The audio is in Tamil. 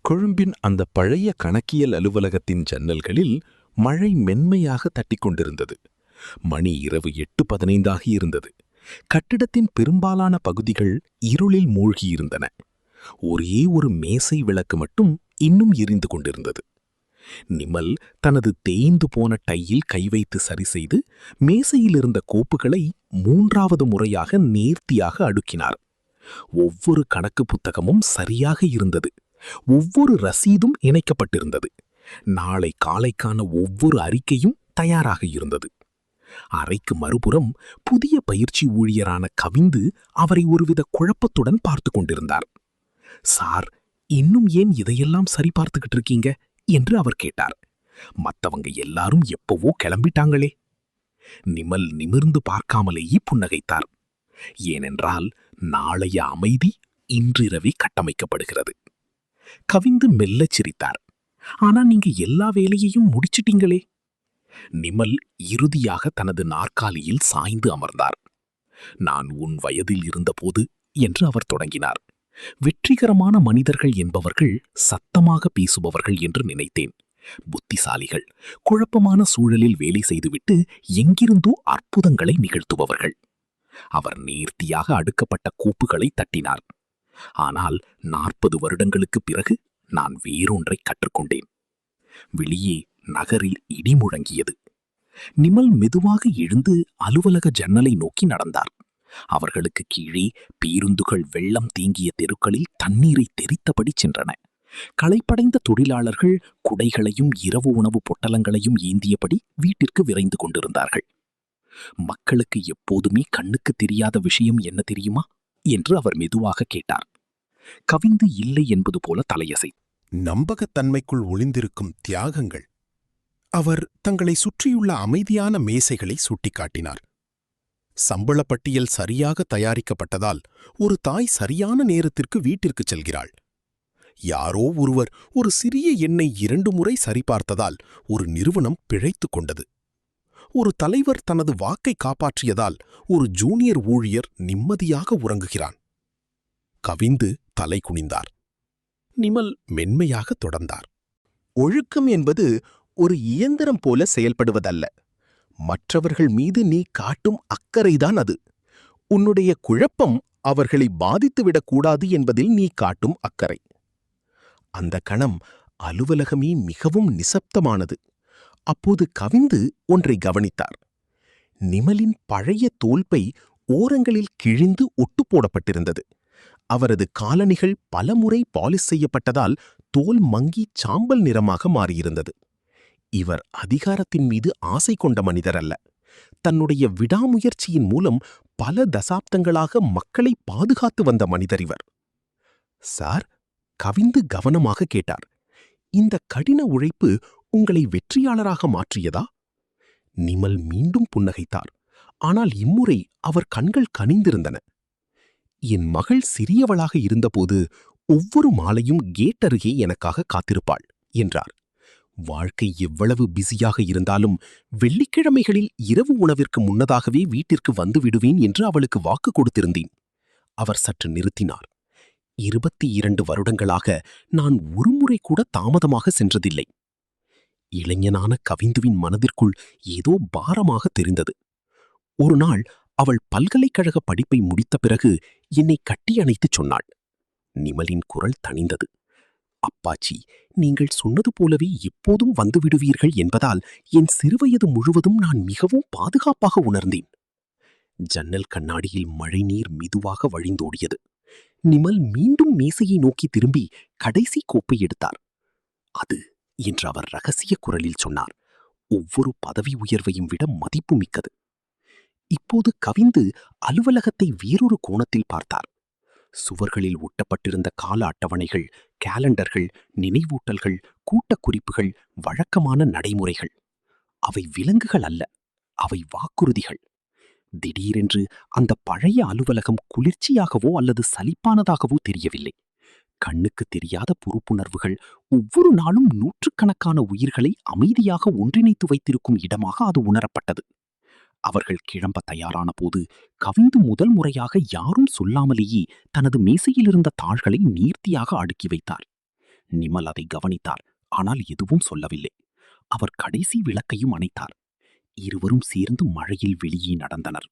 கொழும்பின் அந்த பழைய கணக்கியல் அலுவலகத்தின் ஜன்னல்களில் மழை மென்மையாக தட்டிக் கொண்டிருந்தது. மணி இரவு 8:15 இருந்தது. கட்டிடத்தின் பெரும்பாலான பகுதிகள் இருளில் மூழ்கியிருந்தன. ஒரே ஒரு மேசை விளக்கு மட்டும் இன்னும் எரிந்து கொண்டிருந்தது. நிமல் தனது தேய்ந்து போன டையில் கை வைத்து சரி செய்து மேசையிலிருந்த கோப்புகளை 3வது முறையாக நேர்த்தியாக அடுக்கினார். ஒவ்வொரு கணக்கு புத்தகமும் சரியாக இருந்தது. ஒவ்வொரு ரசீதும் இணைக்கப்பட்டிருந்தது. நாளை காலைக்கான ஒவ்வொரு அறிக்கையும் தயாராக இருந்தது. அறைக்கு மறுபுறம் புதிய பயிற்சி ஊழியரான கவிந்து அவரை ஒருவித குழப்பத்துடன் பார்த்து கொண்டிருந்தார். சார், இன்னும் ஏன் இதையெல்லாம் சரி பார்த்துக்கிட்டு இருக்கீங்க என்று அவர் கேட்டார். மத்தவங்க எல்லாரும் எப்பவோ கிளம்பிட்டாங்களே. நிமல் நிமிர்ந்து பார்க்காமலேயே புன்னகைத்தார். ஏனென்றால் நாளைய அமைதி இன்றிரவே கட்டமைக்கப்படுகிறது. கவிந்து மெல்லச் சிரித்தார். ஆனா நீங்க எல்லா வேலையையும் முடிச்சிட்டீங்களே. நிமல் இறுதியாக தனது நாற்காலியில் சாய்ந்து அமர்ந்தார். நான் உன் வயதில் இருந்தபோது என்று அவர் தொடங்கினார். வெற்றிகரமான மனிதர்கள் என்பவர்கள் சத்தமாக பேசுபவர்கள் என்று நினைத்தேன். புத்திசாலிகள் குழப்பமான சூழலில் வேலை செய்துவிட்டு எங்கிருந்தோ அற்புதங்களை நிகழ்த்துபவர்கள். அவர் நேர்த்தியாக அடுக்கப்பட்ட கோப்புகளை தட்டினார். ஆனால் 40 வருடங்களுக்கு பிறகு நான் வேறொன்றை கற்றுக்கொண்டேன். வெளியே நகரில் இடி முழங்கியது. நிமல் மெதுவாக எழுந்து அலுவலக ஜன்னலை நோக்கி நடந்தார். அவர்களுக்கு கீழே பேருந்துகள் வெள்ளம் தேங்கிய தெருக்களில் தண்ணீரை தெரித்தபடி சென்றன. களைப்படைந்த தொழிலாளர்கள் குடைகளையும் இரவு உணவு பொட்டலங்களையும் ஏந்தியபடி வீட்டிற்கு விரைந்து கொண்டிருந்தார்கள். மக்களுக்கு எப்போதுமே கண்ணுக்கு தெரியாத விஷயம் என்ன தெரியுமா என்று அவர் மெதுவாக கேட்டார். கவிந்து இல்லை என்பது போல தலையசை. நம்பகத்தன்மைக்குள் ஒளிந்திருக்கும் தியாகங்கள். அவர் தங்களை சுற்றியுள்ள அமைதியான மேசைகளை சுட்டிக்காட்டினார். சம்பளப்பட்டியல் சரியாக தயாரிக்கப்பட்டதால் ஒரு தாய் சரியான நேரத்திற்கு வீட்டிற்குச் செல்கிறாள். யாரோ ஒருவர் ஒரு சிறிய எண்ணை 2 முறை சரிபார்த்ததால் ஒரு நிறுவனம் பிழைத்துக் கொண்டது. ஒரு தலைவர் தனது வாக்கை காப்பாற்றியதால் ஒரு ஜூனியர் ஊழியர் நிம்மதியாக உறங்குகிறான். கவிந்து தலை குனிந்தார். நிமல் மென்மையாக தொடர்ந்தார். ஒழுக்கம் என்பது ஒரு இயந்திரம் போல செயல்படுவதல்ல. மற்றவர்கள் மீது நீ காட்டும் அக்கறைதான் அது. உன்னுடைய குழப்பம் அவர்களை பாதித்துவிடக்கூடாது என்பதில் நீ காட்டும் அக்கறை. அந்த கணம் அலுவலகமே மிகவும் நிசப்தமானது. அப்போது கவிந்து ஒன்றை கவனித்தார். நிமலின் பழைய தோல்பை ஓரங்களில் கிழிந்து ஒட்டு போடப்பட்டிருந்தது. அவரது காலணிகள் பலமுறை பாலிஷ் செய்யப்பட்டதால் தோல் மங்கி சாம்பல் நிறமாக மாறியிருந்தது. இவர் அதிகாரத்தின் மீது ஆசை கொண்ட மனிதர் அல்ல. தன்னுடைய விடாமுயற்சியின் மூலம் பல தசாப்தங்களாக மக்களை பாதுகாத்து வந்த மனிதர் இவர். சார், கவிந்து கவனமாக கேட்டார். இந்த கடின உழைப்பு உங்களை வெற்றியாளராக மாற்றியதா? நிமல் மீண்டும் புன்னகைத்தார். ஆனால் இம்முறை அவர் கண்கள் கனிந்திருந்தன. என் மகள் சிறியவளாக இருந்தபோது ஒவ்வொரு மாலையும் கேட் அருகே எனக்காக காத்திருப்பாள் என்றார். வாழ்க்கை எவ்வளவு பிஸியாக இருந்தாலும் வெள்ளிக்கிழமைகளில் இரவு உணவிற்கு முன்னதாகவே வீட்டிற்கு வந்து விடுவேன் என்று அவளுக்கு வாக்கு கொடுத்திருந்தேன். அவர் சற்று நிறுத்தினார். 22 வருடங்களாக நான் ஒருமுறை கூட தாமதமாக சென்றதில்லை. இளைஞனான கவிந்துவின் மனதிற்குள் ஏதோ பாரமாக தெரிந்தது. ஒரு நாள் அவள் பல்கலைக்கழக படிப்பை முடித்த பிறகு என்னை கட்டியணைத்துச் சொன்னாள். நிமலின் குரல் தணிந்தது. அப்பாச்சி, நீங்கள் சொன்னது போலவே எப்போதும் வந்துவிடுவீர்கள் என்பதால் என் சிறுவயது முழுவதும் நான் மிகவும் பாதுகாப்பாக உணர்ந்தேன். ஜன்னல் கண்ணாடியில் மழைநீர் மெதுவாக வழிந்தோடியது. நிமல் மீண்டும் மேசையை நோக்கி திரும்பி கடைசி கோப்பை எடுத்தார். அது என்று அவர் ரகசிய குரலில் சொன்னார். ஒவ்வொரு பதவி உயர்வையும் விட மதிப்பு மிக்கது. இப்போது கவிந்து அலுவலகத்தை வேறொரு கோணத்தில் பார்த்தார். சுவர்களில் ஒட்டப்பட்டிருந்த கால அட்டவணைகள், கேலண்டர்கள், நினைவூட்டல்கள், கூட்டக் குறிப்புகள், வழக்கமான நடைமுறைகள். அவை விலங்குகள் அல்ல, அவை வாக்குறுதிகள். திடீரென்று அந்த பழைய அலுவலகம் குளிர்ச்சியாகவோ அல்லது சலிப்பானதாகவோ தெரியவில்லை. கண்ணுக்கு தெரியாத பொறுப்புணர்வுகள் ஒவ்வொரு நாளும் நூற்றுக்கணக்கான உயிர்களை அமைதியாக ஒன்றிணைத்து வைத்திருக்கும் இடமாக அது உணரப்பட்டது. அவர்கள் கிளம்ப தயாரான போது கவிந்து முதல் முறையாக யாரும் சொல்லாமலேயே தனது மேசையிலிருந்த தாள்களை நேர்த்தியாக அடுக்கி வைத்தார். நிமல் அதை கவனித்தார், ஆனால் எதுவும் சொல்லவில்லை. அவர் கடைசி விளக்கையும் அணைத்தார். இருவரும் சேர்ந்து மழையில் வெளியே நடந்தனர்.